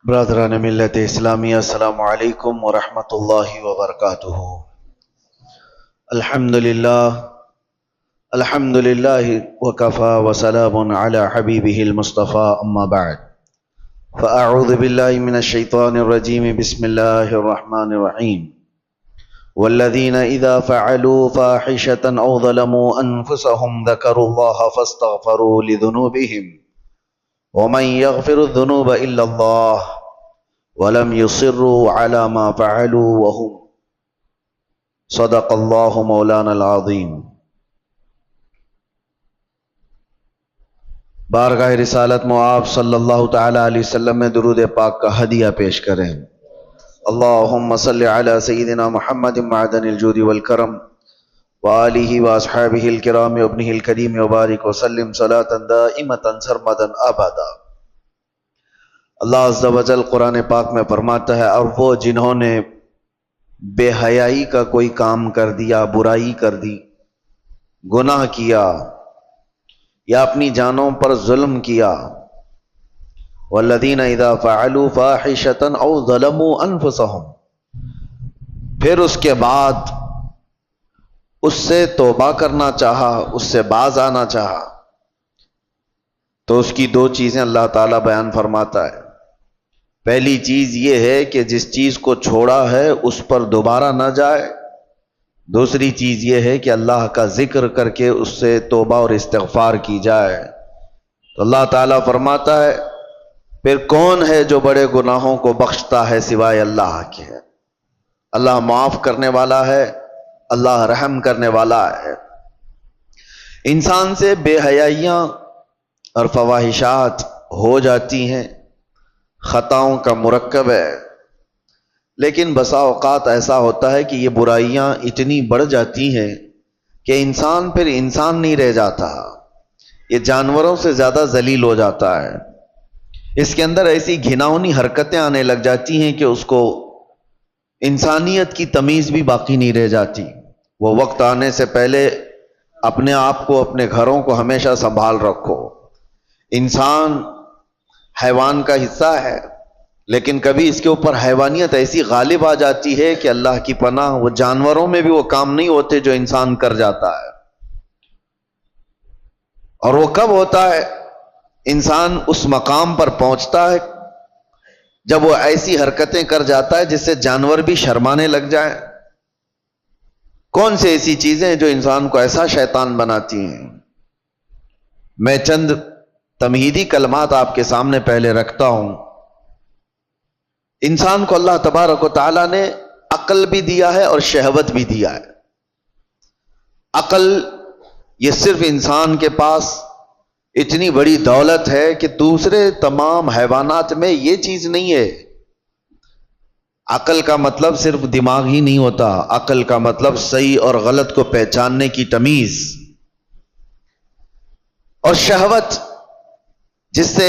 برادران ملت اسلامیہ، السلام علیکم ورحمۃ اللہ وبرکاتہ۔ الحمدللہ وکفا وسلام علی حبیبہ المصطفى، اما بعد فاعوذ باللہ من الشیطان الرجیم، بسم اللہ الرحمن الرحیم۔ والذین اذا فعلوا فاحشة او ظلموا انفسهم ذکروا اللہ فاستغفروا لذنوبہم ومن يغفر الذنوب الا اللہ ولم يصروا على ما فعلوا وهم صدق اللہ مولانا العظیم۔ بارگاہ رسالت میں آپ صلی اللہ تعالی علیہ وسلم میں درود پاک کا ہدیہ پیش کریں۔ اللہم صلی علی سیدنا محمد معدن الجود والکرم وآلہ واصحابہ الکرام وابنہ الکریم وبارک وسلم صلاۃ دائمۃ سرمدا ابدا۔ اللہ عز و جل قرآن پاک میں فرماتا ہے، اور وہ جنہوں نے بے حیائی کا کوئی کام کر دیا، برائی کر دی، گناہ کیا یا اپنی جانوں پر ظلم کیا، والذین اذا فعلوا فاحشة او ظلموا انفسهم، پھر اس کے بعد اس سے توبہ کرنا چاہا، اس سے باز آنا چاہا، تو اس کی دو چیزیں اللہ تعالیٰ بیان فرماتا ہے۔ پہلی چیز یہ ہے کہ جس چیز کو چھوڑا ہے اس پر دوبارہ نہ جائے۔ دوسری چیز یہ ہے کہ اللہ کا ذکر کر کے اس سے توبہ اور استغفار کی جائے۔ تو اللہ تعالیٰ فرماتا ہے، پھر کون ہے جو بڑے گناہوں کو بخشتا ہے سوائے اللہ کے؟ اللہ معاف کرنے والا ہے، اللہ رحم کرنے والا ہے۔ انسان سے بے حیائیاں اور فواحشات ہو جاتی ہیں، خطاؤں کا مرکب ہے، لیکن بسا اوقات ایسا ہوتا ہے کہ یہ برائیاں اتنی بڑھ جاتی ہیں کہ انسان پھر انسان نہیں رہ جاتا، یہ جانوروں سے زیادہ ذلیل ہو جاتا ہے۔ اس کے اندر ایسی گھناؤنی حرکتیں آنے لگ جاتی ہیں کہ اس کو انسانیت کی تمیز بھی باقی نہیں رہ جاتی۔ وہ وقت آنے سے پہلے اپنے آپ کو، اپنے گھروں کو ہمیشہ سنبھال رکھو۔ انسان حیوان کا حصہ ہے، لیکن کبھی اس کے اوپر حیوانیت ایسی غالب آ جاتی ہے کہ اللہ کی پناہ، وہ جانوروں میں بھی وہ کام نہیں ہوتے جو انسان کر جاتا ہے۔ اور وہ کب ہوتا ہے؟ انسان اس مقام پر پہنچتا ہے جب وہ ایسی حرکتیں کر جاتا ہے جس سے جانور بھی شرمانے لگ جائیں۔ کون سی ایسی چیزیں جو انسان کو ایسا شیطان بناتی ہیں؟ میں چند تمہیدی کلمات آپ کے سامنے پہلے رکھتا ہوں۔ انسان کو اللہ تبارک و تعالیٰ نے عقل بھی دیا ہے اور شہوت بھی دیا ہے۔ عقل یہ صرف انسان کے پاس اتنی بڑی دولت ہے کہ دوسرے تمام حیوانات میں یہ چیز نہیں ہے۔ عقل کا مطلب صرف دماغ ہی نہیں ہوتا، عقل کا مطلب صحیح اور غلط کو پہچاننے کی تمیز، اور شہوت جس سے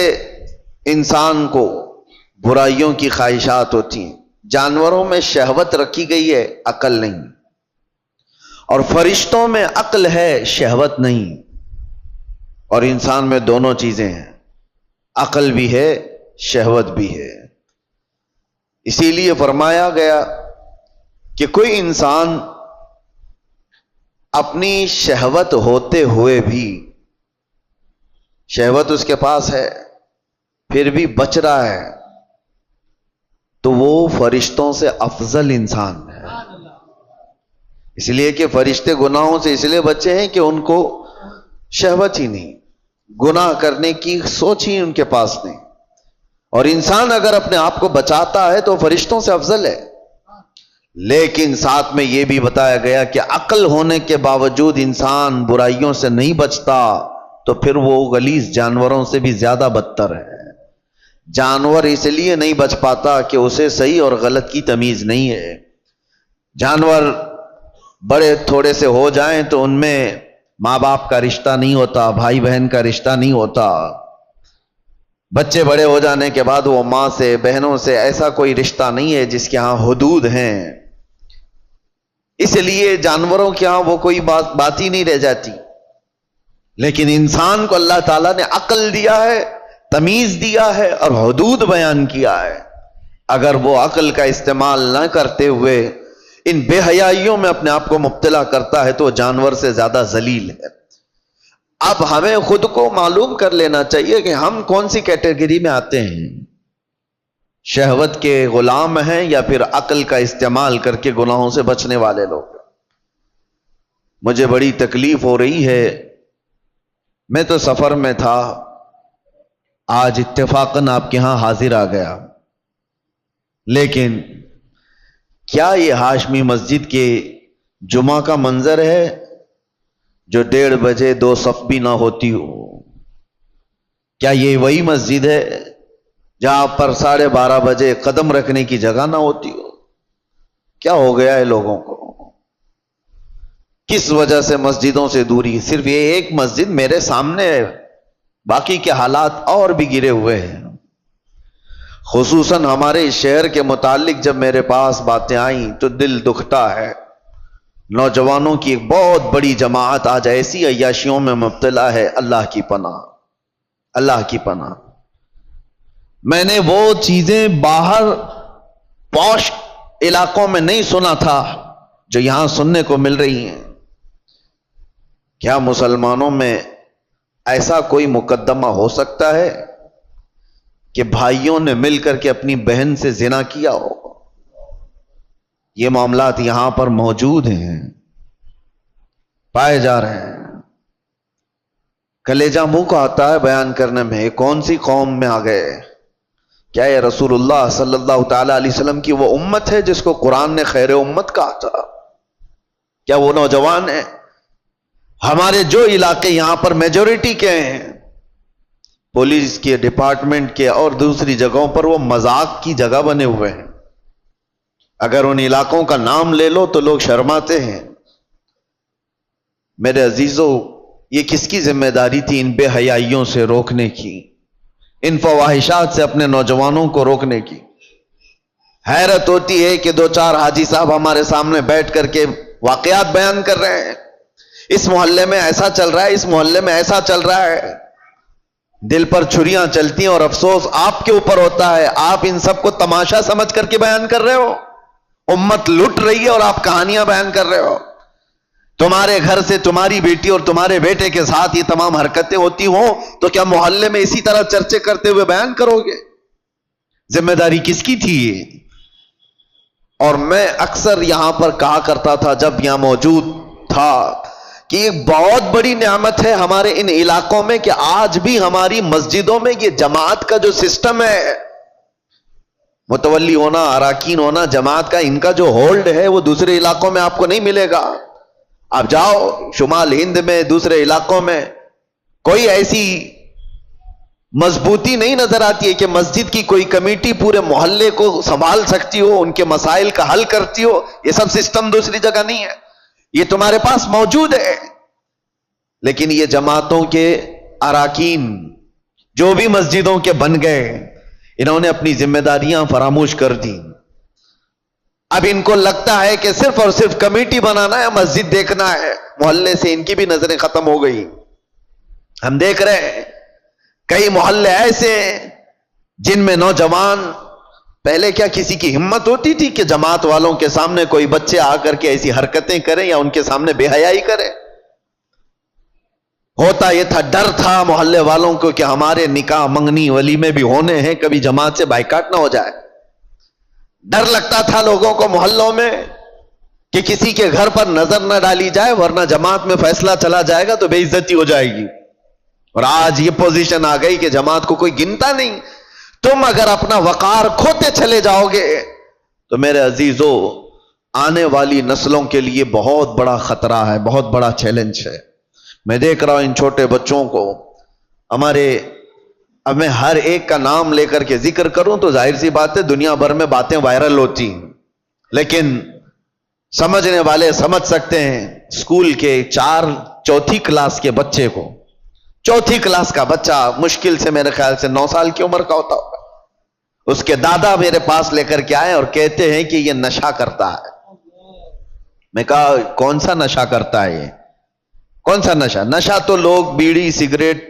انسان کو برائیوں کی خواہشات ہوتی ہیں۔ جانوروں میں شہوت رکھی گئی ہے، عقل نہیں، اور فرشتوں میں عقل ہے، شہوت نہیں، اور انسان میں دونوں چیزیں ہیں، عقل بھی ہے، شہوت بھی ہے۔ اسی لیے فرمایا گیا کہ کوئی انسان اپنی شہوت ہوتے ہوئے بھی، شہوت اس کے پاس ہے پھر بھی بچ رہا ہے، تو وہ فرشتوں سے افضل انسان ہے۔ اس لیے کہ فرشتے گناہوں سے اس لیے بچے ہیں کہ ان کو شہوت ہی نہیں، گناہ کرنے کی سوچ ہی ان کے پاس نہیں۔ اور انسان اگر اپنے آپ کو بچاتا ہے تو فرشتوں سے افضل ہے۔ لیکن ساتھ میں یہ بھی بتایا گیا کہ عقل ہونے کے باوجود انسان برائیوں سے نہیں بچتا تو پھر وہ غلیظ جانوروں سے بھی زیادہ بدتر ہے۔ جانور اس لیے نہیں بچ پاتا کہ اسے صحیح اور غلط کی تمیز نہیں ہے۔ جانور بڑے تھوڑے سے ہو جائیں تو ان میں ماں باپ کا رشتہ نہیں ہوتا، بھائی بہن کا رشتہ نہیں ہوتا۔ بچے بڑے ہو جانے کے بعد وہ ماں سے، بہنوں سے ایسا کوئی رشتہ نہیں ہے جس کے ہاں حدود ہیں۔ اس لیے جانوروں کے ہاں وہ کوئی بات ہی نہیں رہ جاتی۔ لیکن انسان کو اللہ تعالیٰ نے عقل دیا ہے تمیز دیا ہے اور حدود بیان کیا ہے. اگر وہ عقل کا استعمال نہ کرتے ہوئے ان بے حیائیوں میں اپنے آپ کو مبتلا کرتا ہے تو وہ جانور سے زیادہ ذلیل ہے. اب ہمیں خود کو معلوم کر لینا چاہیے کہ ہم کون سی کیٹیگری میں آتے ہیں. شہوت کے غلام ہیں یا پھر عقل کا استعمال کر کے گناہوں سے بچنے والے لوگ. مجھے بڑی تکلیف ہو رہی ہے. میں تو سفر میں تھا, آج اتفاقاً آپ کے ہاں حاضر آ گیا, لیکن کیا یہ ہاشمی مسجد کے جمعہ کا منظر ہے جو 1:30 بجے 2 صف بھی نہ ہوتی ہو؟ کیا یہ وہی مسجد ہے جہاں پر 12:30 بجے قدم رکھنے کی جگہ نہ ہوتی ہو؟ کیا ہو گیا ہے لوگوں کو؟ کس وجہ سے مسجدوں سے دوری؟ صرف یہ ایک مسجد میرے سامنے ہے, باقی کے حالات اور بھی گرے ہوئے ہیں. خصوصاً ہمارے شہر کے متعلق جب میرے پاس باتیں آئیں تو دل دکھتا ہے. نوجوانوں کی ایک بہت بڑی جماعت آج ایسی عیاشیوں میں مبتلا ہے. اللہ کی پناہ, اللہ کی پناہ. میں نے وہ چیزیں باہر پوش علاقوں میں نہیں سنا تھا جو یہاں سننے کو مل رہی ہیں. کیا مسلمانوں میں ایسا کوئی مقدمہ ہو سکتا ہے کہ بھائیوں نے مل کر کے اپنی بہن سے زنا کیا ہو؟ یہ معاملات یہاں پر موجود ہیں, پائے جا رہے ہیں. کلیجہ منہ کو آتا ہے بیان کرنے میں. کون سی قوم میں آ گئے؟ کیا یہ رسول اللہ صلی اللہ تعالی علیہ وسلم کی وہ امت ہے جس کو قرآن نے خیر امت کہا تھا؟ کیا وہ نوجوان ہیں؟ ہمارے جو علاقے یہاں پر میجورٹی کے ہیں, پولیس کے ڈپارٹمنٹ کے اور دوسری جگہوں پر وہ مذاق کی جگہ بنے ہوئے ہیں. اگر ان علاقوں کا نام لے لو تو لوگ شرماتے ہیں. میرے عزیزو, یہ کس کی ذمہ داری تھی ان بے حیائیوں سے روکنے کی, ان فواہشات سے اپنے نوجوانوں کو روکنے کی؟ حیرت ہوتی ہے کہ 2-4 حاجی صاحب ہمارے سامنے بیٹھ کر کے واقعات بیان کر رہے ہیں. اس محلے میں ایسا چل رہا ہے, اس محلے میں ایسا چل رہا ہے. دل پر چھریاں چلتی ہیں اور افسوس آپ کے اوپر ہوتا ہے. آپ ان سب کو تماشا سمجھ کر کے بیان کر رہے ہو. امت لٹ رہی ہے اور آپ کہانیاں بیان کر رہے ہو. تمہارے گھر سے تمہاری بیٹی اور تمہارے بیٹے کے ساتھ یہ تمام حرکتیں ہوتی ہوں تو کیا محلے میں اسی طرح چرچے کرتے ہوئے بیان کرو گے؟ ذمہ داری کس کی تھی یہ؟ اور میں اکثر یہاں پر کہا کرتا تھا جب یہاں موجود تھا کہ ایک بہت بڑی نعمت ہے ہمارے ان علاقوں میں کہ آج بھی ہماری مسجدوں میں یہ جماعت کا جو سسٹم ہے, متولی ہونا, اراکین ہونا, جماعت کا ان کا جو ہولڈ ہے وہ دوسرے علاقوں میں آپ کو نہیں ملے گا. آپ جاؤ شمال ہند میں, دوسرے علاقوں میں, کوئی ایسی مضبوطی نہیں نظر آتی ہے کہ مسجد کی کوئی کمیٹی پورے محلے کو سنبھال سکتی ہو, ان کے مسائل کا حل کرتی ہو. یہ سب سسٹم دوسری جگہ نہیں ہے, یہ تمہارے پاس موجود ہے. لیکن یہ جماعتوں کے اراکین جو بھی مسجدوں کے بن گئے, انہوں نے اپنی ذمہ داریاں فراموش کر دی. اب ان کو لگتا ہے کہ صرف اور صرف کمیٹی بنانا ہے, مسجد دیکھنا ہے. محلے سے ان کی بھی نظریں ختم ہو گئی. ہم دیکھ رہے ہیں کئی محلے ایسے جن میں نوجوان, پہلے کیا کسی کی ہمت ہوتی تھی کہ جماعت والوں کے سامنے کوئی بچے آ کر کے ایسی حرکتیں کریں یا ان کے سامنے بے حیائی کریں؟ ہوتا یہ تھا, ڈر تھا محلے والوں کو کہ ہمارے نکاح منگنی ولیمے بھی ہونے ہیں, کبھی جماعت سے بائیکاٹ نہ ہو جائے. ڈر لگتا تھا لوگوں کو محلوں میں کہ کسی کے گھر پر نظر نہ ڈالی جائے ورنہ جماعت میں فیصلہ چلا جائے گا تو بے عزتی ہو جائے گی. اور آج یہ پوزیشن آ گئی کہ جماعت کو کوئی گنتا نہیں. تم اگر اپنا وقار کھوتے چلے جاؤ گے تو میرے عزیزو آنے والی نسلوں کے لیے بہت بڑا خطرہ ہے, بہت بڑا چیلنج ہے. میں دیکھ رہا ہوں ان چھوٹے بچوں کو ہمارے, اب میں ہر ایک کا نام لے کر کے ذکر کروں تو ظاہر سی بات ہے دنیا بھر میں باتیں وائرل ہوتی ہیں, لیکن سمجھنے والے سمجھ سکتے ہیں. اسکول کے 4 کلاس کے بچے کو, 4 کلاس کا بچہ مشکل سے میرے خیال سے 9 سال کی عمر کا ہوتا ہوگا, اس کے دادا میرے پاس لے کر کے آئے اور کہتے ہیں کہ یہ نشہ کرتا ہے. میں کہا کون سا نشہ کرتا ہے یہ؟ کون سا نشہ؟ نشہ تو لوگ بیڑی سگریٹ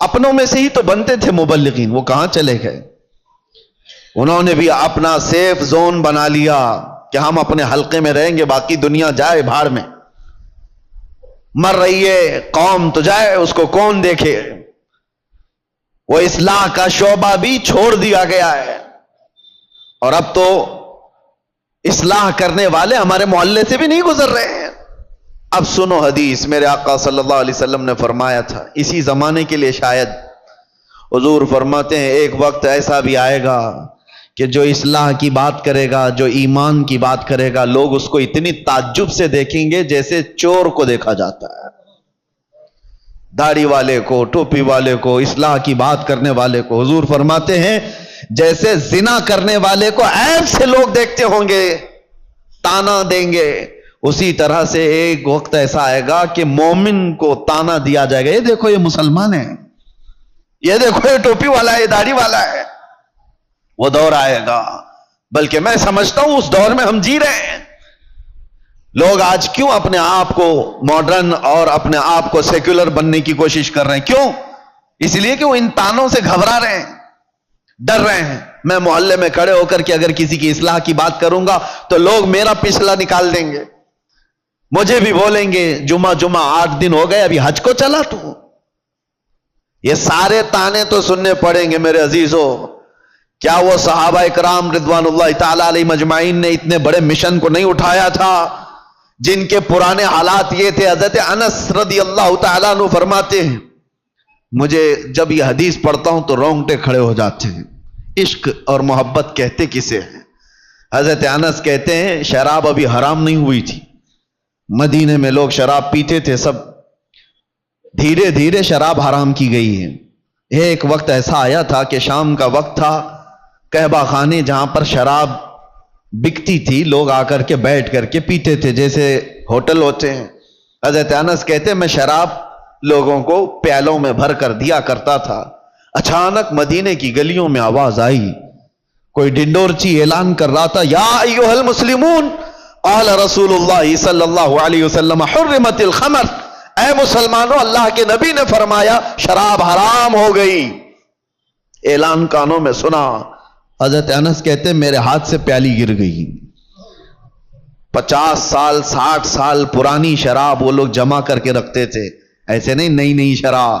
اپنوں میں سے ہی تو بنتے تھے مبلغین، وہ کہاں چلے گئے؟ انہوں نے بھی اپنا سیف زون بنا لیا کہ ہم اپنے حلقے میں رہیں گے، باقی دنیا جائے بھاڑ میں، مر رہی ہے قوم تو جائے، اس کو کون دیکھے۔ وہ اصلاح کا شعبہ بھی چھوڑ دیا گیا ہے، اور اب تو اصلاح کرنے والے ہمارے محلے سے بھی نہیں گزر رہے ہیں۔ اب سنو حدیث، میرے آقا صلی اللہ علیہ وسلم نے فرمایا تھا، اسی زمانے کے لیے شاید، حضور فرماتے ہیں ایک وقت ایسا بھی آئے گا کہ جو اصلاح کی بات کرے گا، جو ایمان کی بات کرے گا، لوگ اس کو اتنی تعجب سے دیکھیں گے جیسے چور کو دیکھا جاتا ہے۔ داڑھی والے کو، ٹوپی والے کو، اصلاح کی بات کرنے والے کو، حضور فرماتے ہیں جیسے زنا کرنے والے کو عیب سے لوگ دیکھتے ہوں گے، تانا دیں گے، اسی طرح سے ایک وقت ایسا آئے گا کہ مومن کو تانا دیا جائے گا، یہ دیکھو یہ مسلمان ہے، یہ دیکھو یہ ٹوپی والا ہے، یہ داڑھی والا ہے۔ وہ دور آئے گا، بلکہ میں سمجھتا ہوں اس دور میں ہم جی رہے ہیں۔ لوگ آج کیوں اپنے آپ کو ماڈرن اور اپنے آپ کو سیکولر بننے کی کوشش کر رہے ہیں؟ کیوں؟ اس لیے کہ وہ ان تانوں سے گھبرا رہے ہیں، ڈر رہے ہیں۔ میں محلے میں کھڑے ہو کر کے اگر کسی کی اصلاح کی بات کروں گا تو لوگ میرا پچھلا نکال دیں گے، مجھے بھی بولیں گے جمعہ 8 دن ہو گئے ابھی حج کو چلا تو۔ یہ سارے تانے تو سننے پڑیں گے میرے عزیزوں۔ کیا وہ صحابہ کرام رضوان اللہ تعالی علیہ مجمعین نے اتنے بڑے مشن کو نہیں اٹھایا تھا جن کے پرانے حالات یہ تھے؟ حضرت انس رضی اللہ تعالیٰ عنہ فرماتے ہیں مجھے جب یہ حدیث پڑھتا ہوں تو رونگٹے کھڑے ہو جاتے ہیں۔ عشق اور محبت کہتے کسے ہیں؟ حضرت انس کہتے ہیں شراب ابھی حرام نہیں ہوئی تھی، مدینے میں لوگ شراب پیتے تھے، سب دھیرے دھیرے شراب حرام کی گئی ہے۔ ایک وقت ایسا آیا تھا کہ شام کا وقت تھا، قہبہ خانے جہاں پر شراب بکتی تھی لوگ آ کر کے بیٹھ کر کے پیتے تھے جیسے ہوٹل ہوتے ہیں۔ حضرت انس کہتے ہیں میں شراب لوگوں کو پیالوں میں بھر کر دیا کرتا تھا۔ اچانک مدینے کی گلیوں میں آواز آئی، کوئی ڈنڈورچی اعلان کر رہا تھا یا ایھا المسلمون قال رسول اللہ صلی اللہ علیہ وسلم حرمت الخمر، اے مسلمانوں اللہ کے نبی نے فرمایا شراب حرام ہو گئی۔ اعلان کانوں میں سنا، حضرت انس کہتے ہیں میرے ہاتھ سے پیالی گر گئی۔ 50 سال 60 سال پرانی شراب وہ لوگ جمع کر کے رکھتے تھے، ایسے نہیں نئی شراب،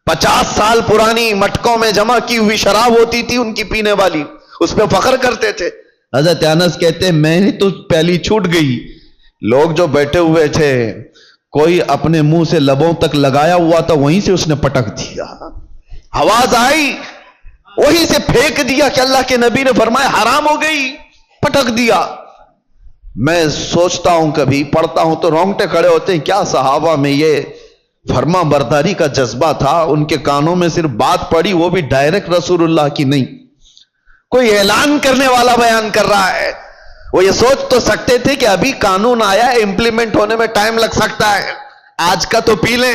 50 سال پرانی مٹکوں میں جمع کی ہوئی شراب ہوتی تھی ان کی پینے والی، اس پہ فخر کرتے تھے۔ حضرت انس کہتے ہیں میں نے تو پیالی چھوٹ گئی، لوگ جو بیٹھے ہوئے تھے کوئی اپنے منہ سے لبوں تک لگایا ہوا تھا وہیں سے اس نے پٹک دیا، آواز آئی وہیں سے پھینک دیا کہ اللہ کے نبی نے فرمایا حرام ہو گئی، پٹک دیا۔ میں سوچتا ہوں کبھی پڑھتا ہوں تو رونگٹے کھڑے ہوتے ہیں، کیا صحابہ میں یہ فرما برداری کا جذبہ تھا؟ ان کے کانوں میں صرف بات پڑی، وہ بھی ڈائریکٹ رسول اللہ کی نہیں، کوئی اعلان کرنے والا بیان کر رہا ہے۔ وہ یہ سوچ تو سکتے تھے کہ ابھی قانون آیا ہے، امپلیمنٹ ہونے میں ٹائم لگ سکتا ہے، آج کا تو پی لیں،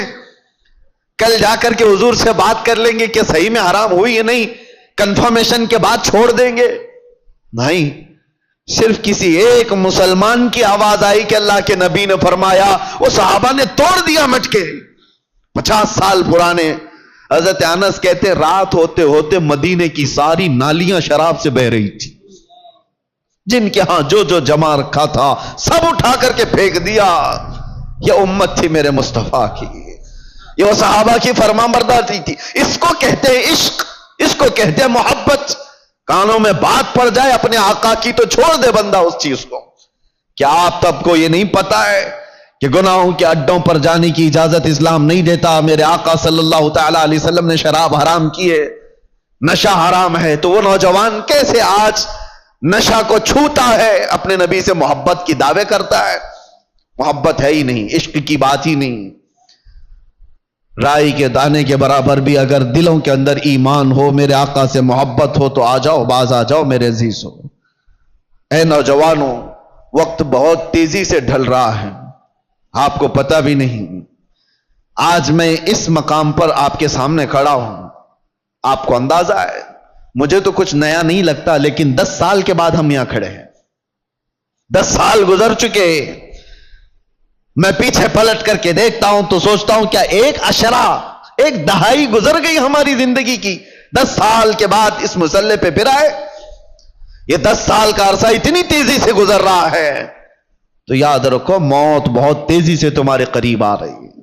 کل جا کر کے حضور سے بات کر لیں گے کہ صحیح میں حرام ہوئی یا نہیں، کنفرمیشن کے بعد چھوڑ دیں گے۔ نہیں، صرف کسی ایک مسلمان کی آواز آئی کہ اللہ کے نبی نے فرمایا، وہ صحابہ نے توڑ دیا مٹکے، 50 سال پرانے۔ حضرت انس کہتے رات ہوتے ہوتے مدینے کی ساری نالیاں شراب سے بہ رہی تھی، جن کے ہاں جو جمع رکھا تھا سب اٹھا کر کے پھینک دیا۔ یہ امت تھی میرے مصطفیٰ کی، یہ وہ صحابہ کی فرمانبرداری تھی۔ اس کو کہتے ہیں عشق، اس کو کہتے ہیں محبت۔ کانوں میں بات پڑ جائے اپنے آقا کی تو چھوڑ دے بندہ اس چیز کو۔ کیا آپ تب کو یہ نہیں پتا ہے کہ گناہوں کے اڈوں پر جانے کی اجازت اسلام نہیں دیتا؟ میرے آقا صلی اللہ تعالی علیہ وسلم نے شراب حرام کی ہے، نشہ حرام ہے، تو وہ نوجوان کیسے آج نشہ کو چھوتا ہے، اپنے نبی سے محبت کی دعوے کرتا ہے؟ محبت ہے ہی نہیں، عشق کی بات ہی نہیں۔ رائی کے دانے کے برابر بھی اگر دلوں کے اندر ایمان ہو، میرے آقا سے محبت ہو تو آ جاؤ، باز آ جاؤ میرے عزیز ہو۔ اے نوجوانوں، وقت بہت تیزی سے ڈھل رہا ہے، آپ کو پتہ بھی نہیں۔ آج میں اس مقام پر آپ کے سامنے کھڑا ہوں، آپ کو اندازہ ہے مجھے تو کچھ نیا نہیں لگتا، لیکن 10 سال کے بعد ہم یہاں کھڑے ہیں، 10 سال گزر چکے۔ میں پیچھے پلٹ کر کے دیکھتا ہوں تو سوچتا ہوں کیا ایک عشرہ ایک دہائی گزر گئی ہماری زندگی کی، 10 سال کے بعد اس مسئلے پہ پھر آئے. یہ 10 سال کا عرصہ اتنی تیزی سے گزر رہا ہے، تو یاد رکھو موت بہت تیزی سے تمہارے قریب آ رہی ہے،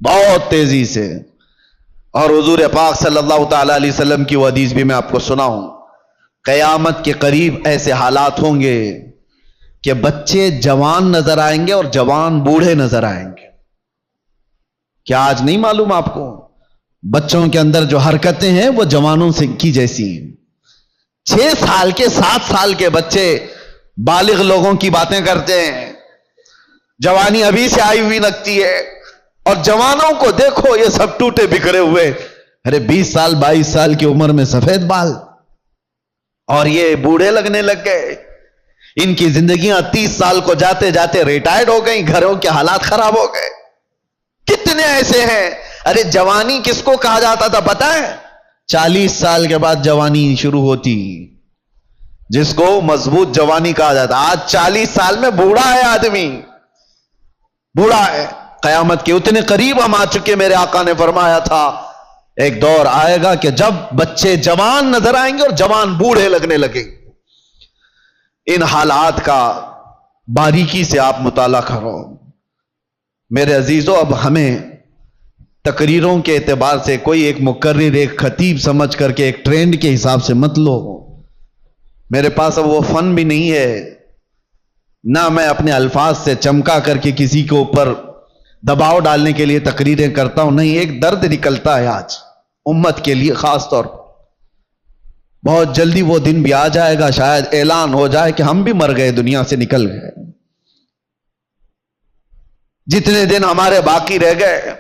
بہت تیزی سے. اور حضور پاک صلی اللہ تعالی علیہ وسلم کی وہ حدیث بھی میں آپ کو سناؤں، قیامت کے قریب ایسے حالات ہوں گے کہ بچے جوان نظر آئیں گے اور جوان بوڑھے نظر آئیں گے. کیا آج نہیں معلوم آپ کو؟ بچوں کے اندر جو حرکتیں ہیں وہ جوانوں سے کی جیسی ہیں. 6 سال کے 7 سال کے بچے بالغ لوگوں کی باتیں کرتے ہیں، جوانی ابھی سے آئی ہوئی لگتی ہے. اور جوانوں کو دیکھو یہ سب ٹوٹے بکھرے ہوئے، ارے 20 سال 22 سال کی عمر میں سفید بال، اور یہ بوڑھے لگنے لگ گئے. ان کی زندگیاں 30 سال کو جاتے جاتے ریٹائرڈ ہو گئیں، گھروں کے حالات خراب ہو گئے. کتنے ایسے ہیں. ارے جوانی کس کو کہا جاتا تھا پتہ ہے؟ 40 سال کے بعد جوانی شروع ہوتی، جس کو مضبوط جوانی کہا جاتا. آج 40 سال میں بوڑھا ہے آدمی، بوڑھا ہے. قیامت کے اتنے قریب ہم آ چکے. میرے آقا نے فرمایا تھا ایک دور آئے گا کہ جب بچے جوان نظر آئیں گے اور جوان بوڑھے لگنے لگیں گے. ان حالات کا باریکی سے آپ مطالعہ کرو میرے عزیزو. اب ہمیں تقریروں کے اعتبار سے کوئی ایک مقرر ایک خطیب سمجھ کر کے ایک ٹرینڈ کے حساب سے مت لو. میرے پاس اب وہ فن بھی نہیں ہے، نہ میں اپنے الفاظ سے چمکا کر کے کسی کے اوپر دباؤ ڈالنے کے لیے تقریریں کرتا ہوں. نہیں، ایک درد نکلتا ہے آج امت کے لیے خاص طور پر. بہت جلدی وہ دن بھی آ جائے گا، شاید اعلان ہو جائے کہ ہم بھی مر گئے، دنیا سے نکل گئے. جتنے دن ہمارے باقی رہ گئے،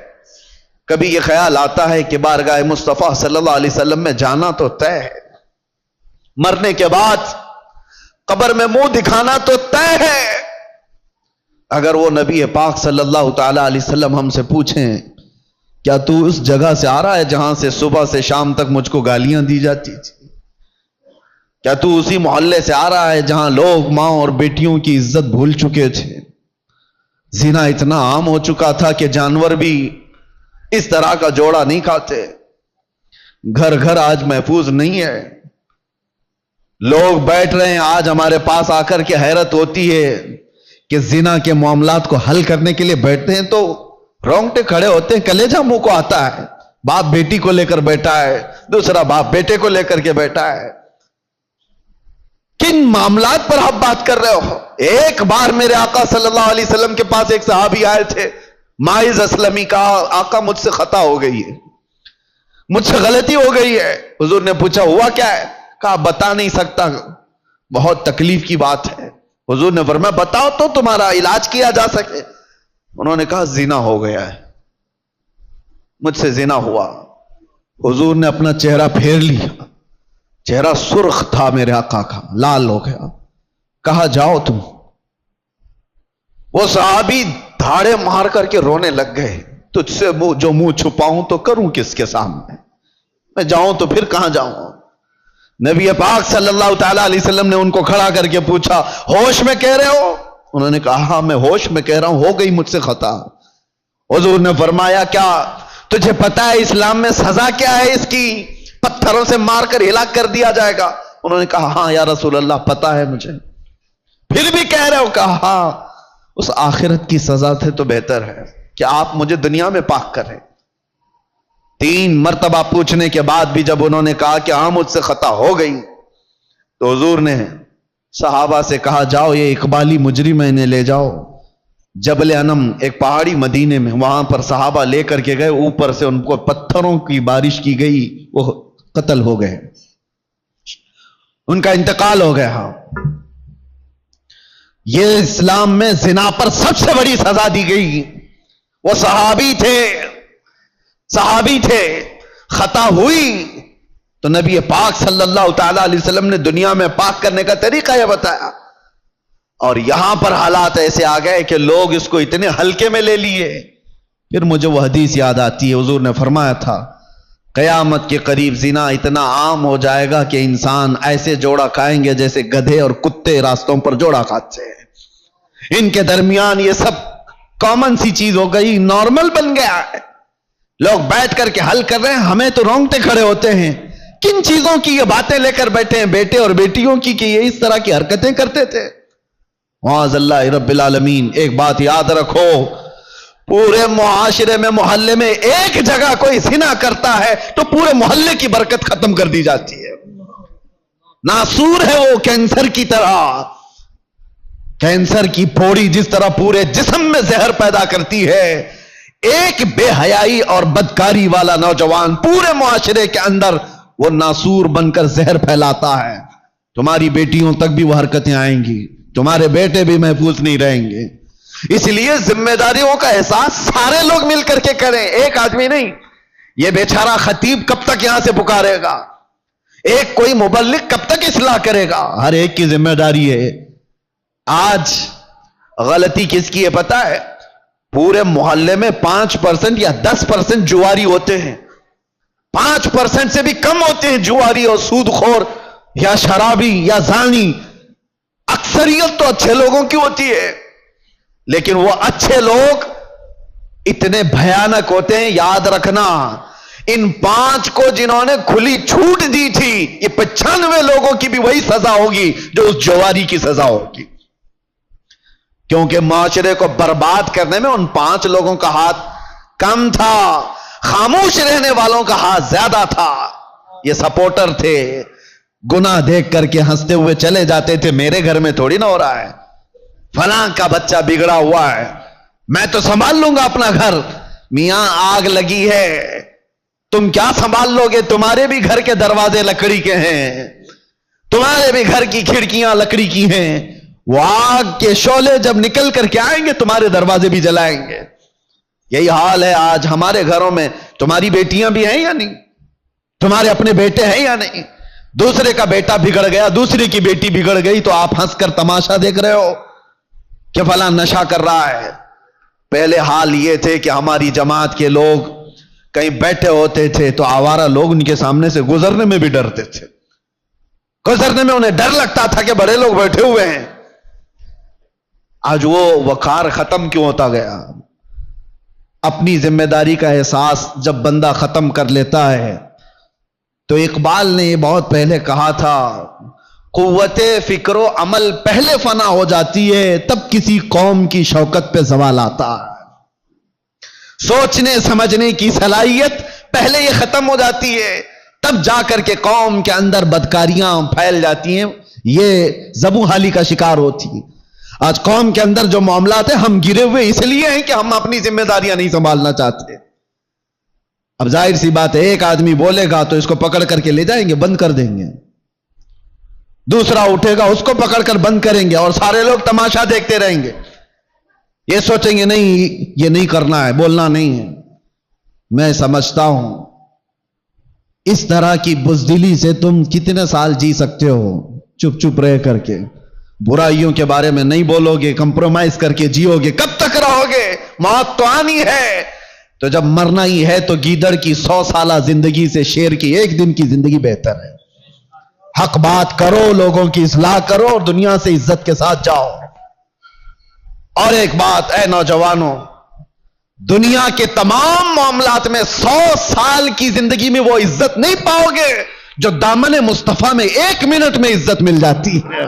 کبھی یہ خیال آتا ہے کہ بارگاہ مصطفیٰ صلی اللہ علیہ وسلم میں جانا تو طے ہے، مرنے کے بعد قبر میں منہ دکھانا تو طے ہے. اگر وہ نبی پاک صلی اللہ تعالی علیہ وسلم ہم سے پوچھیں کیا تو اس جگہ سے آ رہا ہے جہاں سے صبح سے شام تک مجھ کو گالیاں دی جاتی تھی؟ کیا تو اسی محلے سے آ رہا ہے جہاں لوگ ماں اور بیٹیوں کی عزت بھول چکے تھے؟ زنا اتنا عام ہو چکا تھا کہ جانور بھی اس طرح کا جوڑا نہیں کھاتے. گھر گھر آج محفوظ نہیں ہے. لوگ بیٹھ رہے ہیں آج ہمارے پاس آ کر کے حیرت ہوتی ہے کہ زنا کے معاملات کو حل کرنے کے لیے بیٹھتے ہیں تو رونگٹے کھڑے ہوتے ہیں، کلیجہ منہ کو آتا ہے. باپ بیٹی کو لے کر بیٹھا ہے، دوسرا باپ بیٹے کو لے کر کے بیٹھا ہے. کن معاملات پر آپ بات کر رہے ہو؟ ایک بار میرے آقا صلی اللہ علیہ وسلم کے پاس ایک صحابی آئے تھے، ماعز اسلمی. کہا آقا مجھ سے خطا ہو گئی ہے، مجھ سے غلطی ہو گئی ہے. حضور نے پوچھا ہوا کیا ہے؟ کہا بتا نہیں سکتا، بہت تکلیف کی بات ہے. حضور نے فرمایا بتاؤ تو تمہارا علاج کیا جا سکے. انہوں نے کہا زنا ہو گیا ہے، مجھ سے زنا ہوا. حضور نے اپنا چہرہ پھیر لیا، چہرہ سرخ تھا میرے آقا کا، لال ہو گیا. کہا جاؤ تم. وہ صحابی دھاڑے مار کر کے رونے لگ گئے. تجھ سے جو منہ چھپاؤں تو کروں کس کے سامنے؟ میں جاؤں تو پھر کہاں جاؤں؟ نبی پاک صلی اللہ تعالی علیہ وسلم نے ان کو کھڑا کر کے پوچھا ہوش میں کہہ رہے ہو؟ انہوں نے کہا ہاں میں ہوش میں کہہ رہا ہوں، ہو گئی مجھ سے خطا. حضور نے فرمایا کیا تجھے پتا ہے اسلام میں سزا کیا ہے اس کی؟ پتھروں سے مار کر ہلاک کر دیا جائے گا. انہوں نے کہا ہاں یا رسول اللہ پتا ہے مجھے. پھر بھی کہہ رہے ہو؟ کہا ہاں، اس آخرت کی سزا سے تو بہتر ہے کہ آپ مجھے دنیا میں پاک کریں. 3 مرتبہ پوچھنے کے بعد بھی جب انہوں نے کہا کہ ہاں مجھ سے خطا ہو گئی، تو حضور نے صحابہ سے کہا جاؤ یہ اقبالی مجرم انہیں لے جاؤ جبل انم، ایک پہاڑی مدینے میں. وہاں پر صحابہ لے کر کے گئے، اوپر سے ان کو پتھروں کی بارش کی گئی، وہ قتل ہو گئے، ان کا انتقال ہو گیا. یہ اسلام میں زنا پر سب سے بڑی سزا دی گئی. وہ صحابی تھے، خطا ہوئی تو نبی پاک صلی اللہ تعالی علیہ وسلم نے دنیا میں پاک کرنے کا طریقہ یہ بتایا. اور یہاں پر حالات ایسے آ گئے کہ لوگ اس کو اتنے ہلکے میں لے لیے. پھر مجھے وہ حدیث یاد آتی ہے، حضور نے فرمایا تھا قیامت کے قریب زنا اتنا عام ہو جائے گا کہ انسان ایسے جوڑا کھائیں گے جیسے گدھے اور کتے راستوں پر جوڑا کھاتے ہیں. ان کے درمیان یہ سب کامن سی چیز ہو گئی، نارمل بن گیا ہے. لوگ بیٹھ کر کے حل کر رہے ہیں، ہمیں تو رونگٹے کھڑے ہوتے ہیں. کن چیزوں کی یہ باتیں لے کر بیٹھے ہیں بیٹے اور بیٹیوں کی کہ یہ اس طرح کی حرکتیں کرتے تھے. معاذ اللہ رب العالمین. ایک بات یاد رکھو، پورے معاشرے میں محلے میں ایک جگہ کوئی زنا کرتا ہے تو پورے محلے کی برکت ختم کر دی جاتی ہے. ناسور ہے وہ کینسر کی طرح. کینسر کی پھوڑی جس طرح پورے جسم میں زہر پیدا کرتی ہے، ایک بے حیائی اور بدکاری والا نوجوان پورے معاشرے کے اندر وہ ناسور بن کر زہر پھیلاتا ہے. تمہاری بیٹیوں تک بھی وہ حرکتیں آئیں گی، تمہارے بیٹے بھی محفوظ نہیں رہیں گے. اس لیے ذمہ داریوں کا احساس سارے لوگ مل کر کے کریں، ایک آدمی نہیں. یہ بیچارہ خطیب کب تک یہاں سے پکارے گا؟ ایک کوئی مبلغ کب تک اصلاح کرے گا؟ ہر ایک کی ذمہ داری ہے. آج غلطی کس کی ہے پتا ہے؟ پورے محلے میں 5% یا 10% جواری ہوتے ہیں. 5% سے بھی کم ہوتے ہیں جواری اور سود خور یا شرابی یا زانی. اکثریت تو اچھے لوگوں کی ہوتی ہے، لیکن وہ اچھے لوگ اتنے بھیانک ہوتے ہیں. یاد رکھنا، ان 5 کو جنہوں نے کھلی چھوٹ دی تھی، یہ 95 لوگوں کی بھی وہی سزا ہوگی جو اس جواری کی سزا ہوگی. کیونکہ معاشرے کو برباد کرنے میں ان 5 لوگوں کا ہاتھ کم تھا، خاموش رہنے والوں کا ہاتھ زیادہ تھا. یہ سپورٹر تھے، گناہ دیکھ کر کے ہنستے ہوئے چلے جاتے تھے. میرے گھر میں تھوڑی نہ ہو رہا ہے، فلاں کا بچہ بگڑا ہوا ہے، میں تو سنبھال لوں گا اپنا گھر. میاں آگ لگی ہے، تم کیا سنبھال لو گے؟ تمہارے بھی گھر کے دروازے لکڑی کے ہیں، تمہارے بھی گھر کی کھڑکیاں لکڑی کی ہیں. وہ آگ کے شعلے جب نکل کر کے آئیں گے تمہارے دروازے بھی جلائیں گے. یہی حال ہے آج ہمارے گھروں میں. تمہاری بیٹیاں بھی ہیں یا نہیں؟ تمہارے اپنے بیٹے ہیں یا نہیں؟ دوسرے کا بیٹا بگڑ گیا، دوسرے کی بیٹی بگڑ گئی تو آپ ہنس کر تماشا دیکھ رہے ہو کہ فلاں نشہ کر رہا ہے. پہلے حال یہ تھے کہ ہماری جماعت کے لوگ کہیں بیٹھے ہوتے تھے تو آوارہ لوگ ان کے سامنے سے گزرنے میں بھی ڈرتے تھے. گزرنے میں انہیں ڈر لگتا تھا کہ بڑے لوگ بیٹھے ہوئے ہیں. آج وہ وقار ختم کیوں ہوتا گیا؟ اپنی ذمہ داری کا احساس جب بندہ ختم کر لیتا ہے تو اقبال نے یہ بہت پہلے کہا تھا، قوت فکر و عمل پہلے فنا ہو جاتی ہے تب کسی قوم کی شوکت پہ زوال آتا ہے. سوچنے سمجھنے کی صلاحیت پہلے یہ ختم ہو جاتی ہے تب جا کر کے قوم کے اندر بدکاریاں پھیل جاتی ہیں، یہ زبوں حالی کا شکار ہوتی ہے. آج قوم کے اندر جو معاملات ہیں ہم گرے ہوئے اس لیے ہیں کہ ہم اپنی ذمہ داریاں نہیں سنبھالنا چاہتے. اب ظاہر سی بات ہے، ایک آدمی بولے گا تو اس کو پکڑ کر کے لے جائیں گے، بند کر دیں گے. دوسرا اٹھے گا اس کو پکڑ کر بند کریں گے اور سارے لوگ تماشا دیکھتے رہیں گے. یہ سوچیں گے نہیں یہ نہیں کرنا ہے، بولنا نہیں ہے. میں سمجھتا ہوں اس طرح کی بزدلی سے تم کتنے سال جی سکتے ہو؟ چپ چپ رہ کر کے برائیوں کے بارے میں نہیں بولو گے، کمپرومائز کر کے جیو گے، کب تک رہو گے؟ موت تو آنی ہے. تو جب مرنا ہی ہے تو گیدڑ کی 100 سالہ زندگی سے شیر کی 1 دن کی زندگی بہتر ہے. حق بات کرو، لوگوں کی اصلاح کرو اور دنیا سے عزت کے ساتھ جاؤ. اور ایک بات اے نوجوانوں، دنیا کے تمام معاملات میں 100 سال کی زندگی میں وہ عزت نہیں پاؤ گے جو دامن مصطفیٰ میں 1 منٹ میں عزت مل جاتی ہے.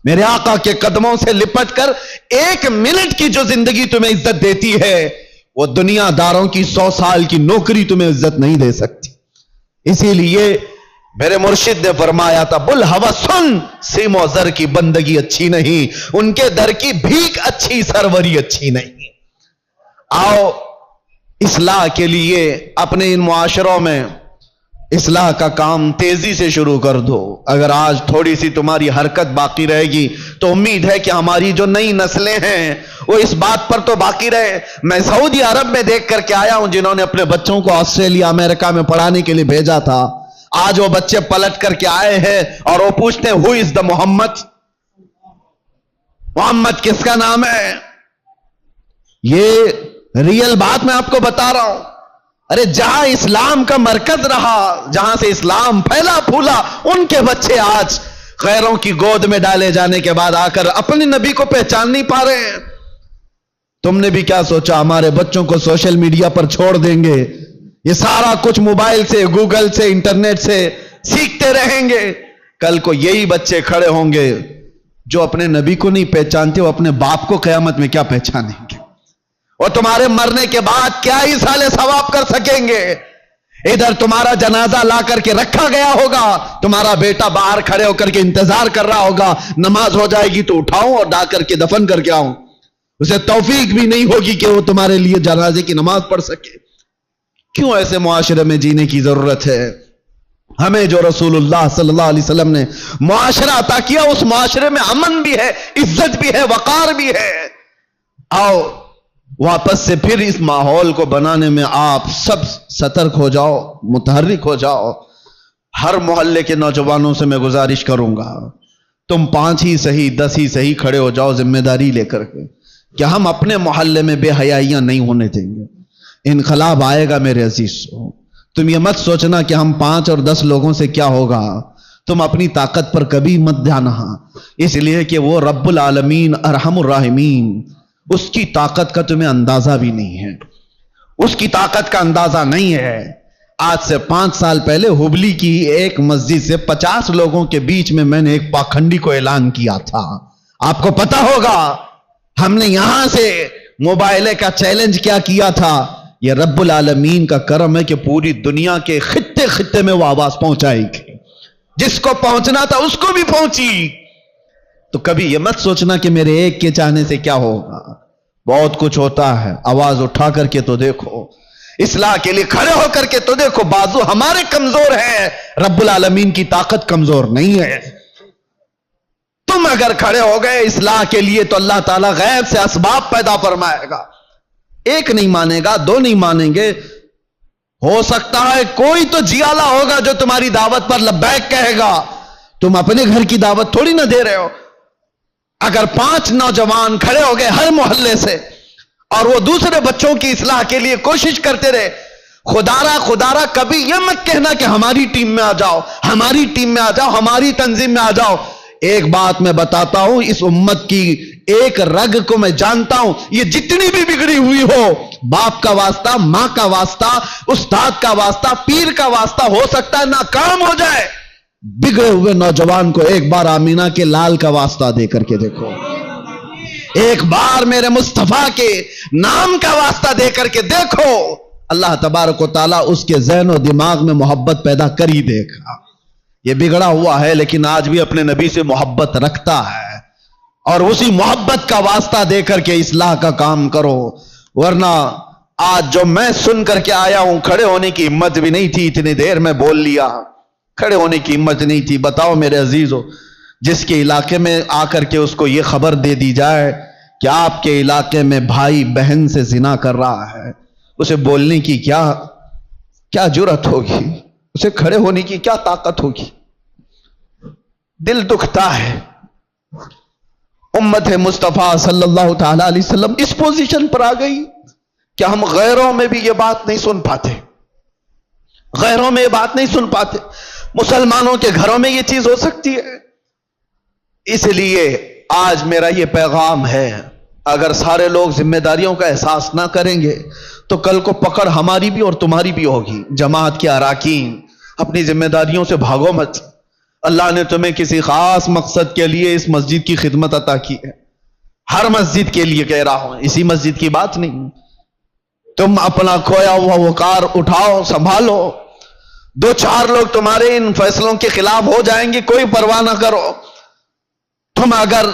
میرے آقا کے قدموں سے لپٹ کر 1 منٹ کی جو زندگی تمہیں عزت دیتی ہے وہ دنیا داروں کی 100 سال کی نوکری تمہیں عزت نہیں دے سکتی. اسی لیے میرے مرشد نے فرمایا تھا، بل ہوا سن سیم و زر کی بندگی اچھی نہیں، ان کے در کی بھیک اچھی سروری اچھی نہیں. آؤ اصلاح کے لیے اپنے ان معاشروں میں اصلاح کا کام تیزی سے شروع کر دو. اگر آج تھوڑی سی تمہاری حرکت باقی رہے گی تو امید ہے کہ ہماری جو نئی نسلیں ہیں وہ اس بات پر تو باقی رہے. میں سعودی عرب میں دیکھ کر کے آیا ہوں جنہوں نے اپنے بچوں کو آسٹریلیا امریکہ میں پڑھانے کے لیے بھیجا تھا. آج وہ بچے پلٹ کر کے آئے ہیں اور وہ پوچھتے ہیں ہو از دا محمد؟ محمد کس کا نام ہے؟ یہ ریئل بات میں آپ کو بتا رہا ہوں. ارے جہاں اسلام کا مرکز رہا، جہاں سے اسلام پھیلا پھولا، ان کے بچے آج غیروں کی گود میں ڈالے جانے کے بعد آ کر اپنے نبی کو پہچان نہیں پا رہے ہیں. تم نے بھی کیا سوچا ہمارے بچوں کو سوشل میڈیا پر چھوڑ دیں گے، یہ سارا کچھ موبائل سے، گوگل سے، انٹرنیٹ سے سیکھتے رہیں گے؟ کل کو یہی بچے کھڑے ہوں گے جو اپنے نبی کو نہیں پہچانتے، وہ اپنے باپ کو قیامت میں کیا پہچانیں گے؟ اور تمہارے مرنے کے بعد کیا ایصال ثواب کر سکیں گے؟ ادھر تمہارا جنازہ لا کر کے رکھا گیا ہوگا، تمہارا بیٹا باہر کھڑے ہو کر کے انتظار کر رہا ہوگا، نماز ہو جائے گی تو اٹھاؤں اور ڈا کر کے دفن کر کے آؤں، اسے توفیق بھی نہیں ہوگی کہ وہ تمہارے لیے جنازے کی نماز پڑھ سکے۔ کیوں ایسے معاشرے میں جینے کی ضرورت ہے؟ ہمیں جو رسول اللہ صلی اللہ علیہ وسلم نے معاشرہ عطا کیا، اس معاشرے میں امن بھی ہے، عزت بھی ہے، وقار بھی ہے۔ آؤ واپس سے پھر اس ماحول کو بنانے میں آپ سب سترک ہو جاؤ، متحرک ہو جاؤ۔ ہر محلے کے نوجوانوں سے میں گزارش کروں گا، تم 5 ہی صحیح 10 ہی صحیح کھڑے ہو جاؤ ذمہ داری لے کر کے کہ ہم اپنے محلے میں بے حیائیاں نہیں ہونے دیں گے۔ انقلاب آئے گا میرے عزیزو۔ تم یہ مت سوچنا کہ ہم 5 اور 10 لوگوں سے کیا ہوگا، تم اپنی طاقت پر کبھی مت جانا، اس لیے کہ وہ رب العالمین ارحم الراحمین، اس کی طاقت کا تمہیں اندازہ بھی نہیں ہے، اس کی طاقت کا اندازہ نہیں ہے۔ آج سے 5 سال پہلے ہبلی کی ایک مسجد سے 50 لوگوں کے بیچ میں نے ایک پاکھنڈی کو اعلان کیا تھا، آپ کو پتا ہوگا۔ ہم نے یہاں سے موبائلے کا چیلنج کیا کیا تھا؟ یہ رب العالمین کا کرم ہے کہ پوری دنیا کے خطے خطے میں وہ آواز پہنچائے گی، جس کو پہنچنا تھا اس کو بھی پہنچی۔ تو کبھی یہ مت سوچنا کہ میرے ایک کے چاہنے سے کیا ہوگا، بہت کچھ ہوتا ہے۔ آواز اٹھا کر کے تو دیکھو، اصلاح کے لیے کھڑے ہو کر کے تو دیکھو۔ بازو ہمارے کمزور ہیں، رب العالمین کی طاقت کمزور نہیں ہے۔ تم اگر کھڑے ہو گئے اصلاح کے لیے تو اللہ تعالیٰ غیب سے اسباب پیدا فرمائے گا۔ ایک نہیں مانے گا، 2 نہیں مانیں گے، ہو سکتا ہے کوئی تو جیالا ہوگا جو تمہاری دعوت پر لبیک کہے گا۔ تم اپنے گھر کی دعوت تھوڑی نہ دے رہے ہو۔ اگر 5 نوجوان کھڑے ہو گئے ہر محلے سے اور وہ دوسرے بچوں کی اصلاح کے لیے کوشش کرتے رہے، خدارا کبھی یہ مت کہنا کہ ہماری ٹیم میں آ جاؤ، ہماری ٹیم میں آ جاؤ، ہماری تنظیم میں آ جاؤ۔ ایک بات میں بتاتا ہوں، اس امت کی ایک رگ کو میں جانتا ہوں، یہ جتنی بھی بگڑی ہوئی ہو، باپ کا واسطہ، ماں کا واسطہ، استاد کا واسطہ، پیر کا واسطہ، ہو سکتا ہے ناکام ہو جائے۔ بگڑے ہوئے نوجوان کو ایک بار آمینہ کے لال کا واسطہ دے کر کے دیکھو، ایک بار میرے مصطفیٰ کے نام کا واسطہ دے کر کے دیکھو، اللہ تبارک و تعالیٰ اس کے ذہن و دماغ میں محبت پیدا کر ہی دے گا۔ یہ بگڑا ہوا ہے لیکن آج بھی اپنے نبی سے محبت رکھتا ہے، اور اسی محبت کا واسطہ دے کر کے اصلاح کا کام کرو۔ ورنہ آج جو میں سن کر کے آیا ہوں، کھڑے ہونے کی ہمت بھی نہیں تھی، اتنی دیر میں بول لیا، کھڑے ہونے کی ہمت نہیں تھی۔ بتاؤ میرے عزیزو، جس کے علاقے میں آ کر کے اس کو یہ خبر دے دی جائے کہ آپ کے علاقے میں بھائی بہن سے زنا کر رہا ہے، اسے بولنے کی کیا جرأت ہوگی، اسے کھڑے ہونے کی کیا طاقت ہوگی؟ دل دکھتا ہے۔ امت مصطفیٰ صلی اللہ تعالی علیہ وسلم اس پوزیشن پر آ گئی کہ ہم غیروں میں بھی یہ بات نہیں سن پاتے، غیروں میں یہ بات نہیں سن پاتے۔ مسلمانوں کے گھروں میں یہ چیز ہو سکتی ہے۔ اس لیے آج میرا یہ پیغام ہے، اگر سارے لوگ ذمہ داریوں کا احساس نہ کریں گے تو کل کو پکڑ ہماری بھی اور تمہاری بھی ہوگی۔ جماعت کے اراکین، اپنی ذمہ داریوں سے بھاگو مت۔ اللہ نے تمہیں کسی خاص مقصد کے لیے اس مسجد کی خدمت عطا کی ہے، ہر مسجد کے لیے کہہ رہا ہوں، اسی مسجد کی بات نہیں۔ تم اپنا کھویا ہوا وقار اٹھاؤ، سنبھالو۔ 2-4 لوگ تمہارے ان فیصلوں کے خلاف ہو جائیں گے، کوئی پرواہ نہ کرو۔ تم اگر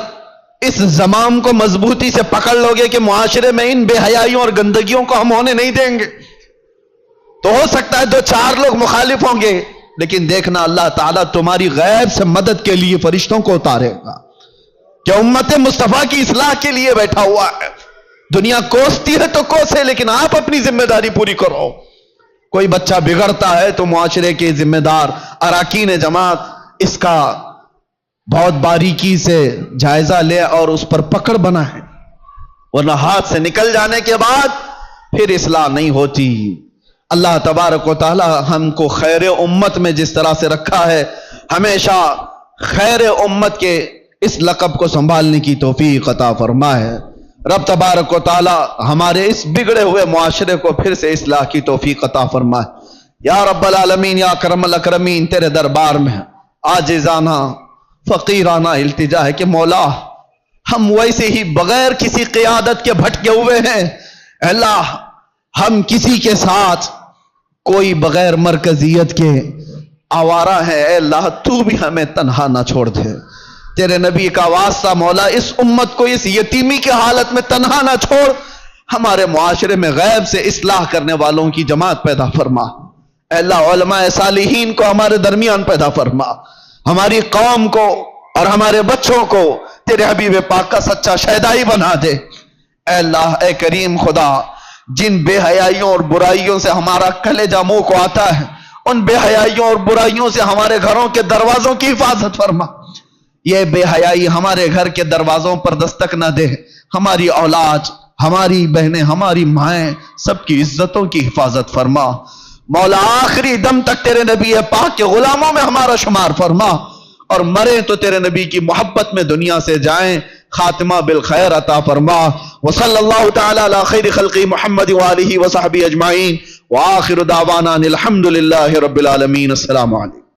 اس زمام کو مضبوطی سے پکڑ لو گے کہ معاشرے میں ان بے حیائیوں اور گندگیوں کو ہم ہونے نہیں دیں گے، تو ہو سکتا ہے 2-4 لوگ مخالف ہوں گے، لیکن دیکھنا اللہ تعالیٰ تمہاری غیب سے مدد کے لیے فرشتوں کو اتارے گا کہ امت مصطفیٰ کی اصلاح کے لیے بیٹھا ہوا ہے۔ دنیا کوستی ہے تو کوسے، لیکن آپ اپنی ذمہ داری پوری کرو۔ کوئی بچہ بگڑتا ہے تو معاشرے کے ذمہ دار اراکین جماعت اس کا بہت باریکی سے جائزہ لے اور اس پر پکڑ بنا ہے، ورنہ ہاتھ سے نکل جانے کے بعد پھر اصلاح نہیں ہوتی۔ اللہ تبارک و تعالی ہم کو خیر امت میں جس طرح سے رکھا ہے، ہمیشہ خیر امت کے اس لقب کو سنبھالنے کی توفیق عطا فرمائے۔ رب تبارک و تعالی ہمارے اس بگڑے ہوئے معاشرے کو پھر سے اصلاح کی توفیق عطا فرمائے۔ یا رب العالمین، یا اکرم الاکرمین، تیرے دربار میں عاجزانہ فقیرانہ التجا ہے کہ مولا ہم ویسے ہی بغیر کسی قیادت کے بھٹکے ہوئے ہیں۔ اللہ ہم کسی کے ساتھ کوئی بغیر مرکزیت کے آوارہ ہے، اے اللہ تو بھی ہمیں تنہا نہ چھوڑ دے۔ تیرے نبی کا واسطہ مولا اس امت کو اس یتیمی کی حالت میں تنہا نہ چھوڑ، ہمارے معاشرے میں غیب سے اصلاح کرنے والوں کی جماعت پیدا فرما۔ اے اللہ علماء صالحین کو ہمارے درمیان پیدا فرما، ہماری قوم کو اور ہمارے بچوں کو تیرے حبیب پاک کا سچا شہدائی بنا دے۔ اے اللہ اے کریم خدا، جن بے حیائیوں اور برائیوں سے ہمارا کلیجہ منہ کو آتا ہے، ان بے حیائیوں اور برائیوں سے ہمارے گھروں کے دروازوں کی حفاظت فرما۔ یہ بے حیائی ہمارے گھر کے دروازوں پر دستک نہ دے، ہماری اولاد، ہماری بہنیں، ہماری مائیں، سب کی عزتوں کی حفاظت فرما۔ مولا آخری دم تک تیرے نبی پاک کے غلاموں میں ہمارا شمار فرما، اور مرے تو تیرے نبی کی محبت میں دنیا سے جائیں، خاتمہ بالخیر عطا فرما۔ وصلی اللہ تعالی علی خیر خلقی محمد وآلہ وصحبہ اجمعین، وآخر دعوانا الحمدللہ رب العالمین۔ السلام علیکم۔